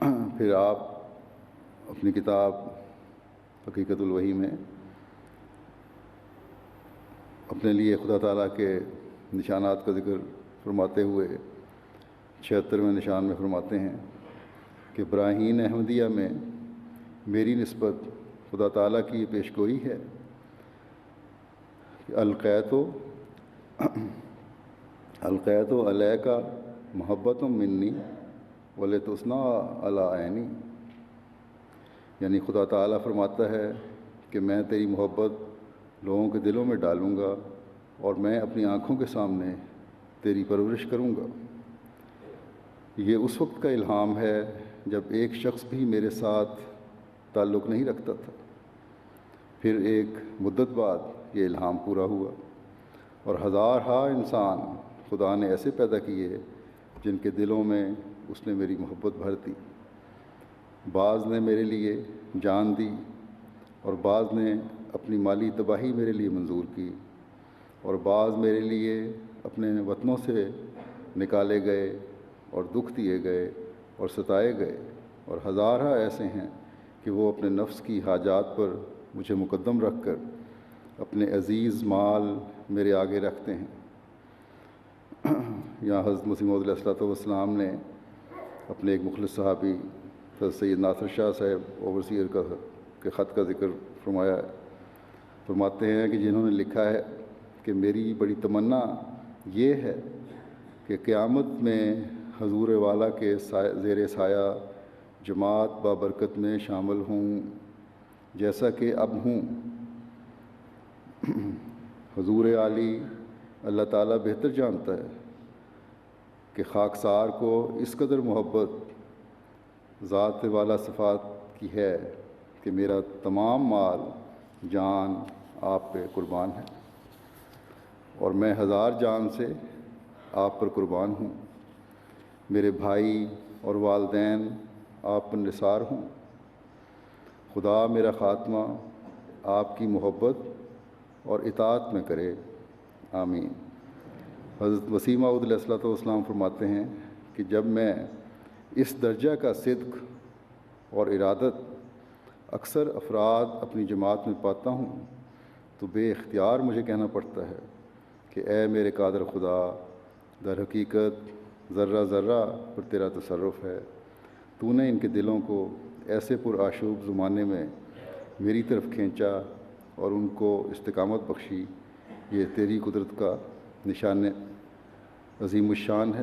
پھر آپ اپنی کتاب حقیقت الوحی میں اپنے لیے خدا تعالیٰ کے نشانات کا ذکر فرماتے ہوئے 76ویں نشان میں فرماتے ہیں کہ براہین احمدیہ میں میری نسبت خدا تعالیٰ کی یہ پیش گوئی ہے کہ القیت علیک محبت منی ولتثنی علی عینی، یعنی خدا تعالیٰ فرماتا ہے کہ میں تیری محبت لوگوں کے دلوں میں ڈالوں گا اور میں اپنی آنکھوں کے سامنے تیری پرورش کروں گا۔ یہ اس وقت کا الہام ہے جب ایک شخص بھی میرے ساتھ تعلق نہیں رکھتا تھا۔ پھر ایک مدت بعد یہ الہام پورا ہوا اور ہزارہا انسان خدا نے ایسے پیدا کیے جن کے دلوں میں اس نے میری محبت بھر دی۔ بعض نے میرے لیے جان دی اور بعض نے اپنی مالی تباہی میرے لیے منظور کی، اور بعض میرے لیے اپنے وطنوں سے نکالے گئے اور دکھ دیے گئے اور ستائے گئے، اور ہزارہ ایسے ہیں کہ وہ اپنے نفس کی حاجات پر مجھے مقدم رکھ کر اپنے عزیز مال میرے آگے رکھتے ہیں۔ یہاں حضرت مسیح موعود علیہ الصلوۃ والسلام نے اپنے ایک مخلص صحابی حضرت سید ناصر شاہ صاحب اوورسیئر کے خط کا ذکر فرمایا ہے۔ فرماتے ہیں کہ جنہوں نے لکھا ہے کہ میری بڑی تمنا یہ ہے کہ قیامت میں حضور والا کے زیر سایہ جماعت بابرکت میں شامل ہوں جیسا کہ اب ہوں۔ حضور عالی اللہ تعالیٰ بہتر جانتا ہے کہ خاکسار کو اس قدر محبت ذات والا صفات کی ہے کہ میرا تمام مال جان آپ پہ قربان ہے، اور میں ہزار جان سے آپ پر قربان ہوں۔ میرے بھائی اور والدین آپ پر نثار ہوں۔ خدا میرا خاتمہ آپ کی محبت اور اطاعت میں کرے، آمین۔ حضرت مسیح موعود علیہ الصلوۃ والسلام فرماتے ہیں کہ جب میں اس درجہ کا صدق اور ارادت اکثر افراد اپنی جماعت میں پاتا ہوں تو بے اختیار مجھے کہنا پڑتا ہے کہ اے میرے قادر خدا، در حقیقت ذرہ ذرہ پر تیرا تصرف ہے۔ تو نے ان کے دلوں کو ایسے پرآشوب زمانے میں میری طرف کھینچا اور ان کو استقامت بخشی۔ یہ تیری قدرت کا نشان عظیم الشان ہے۔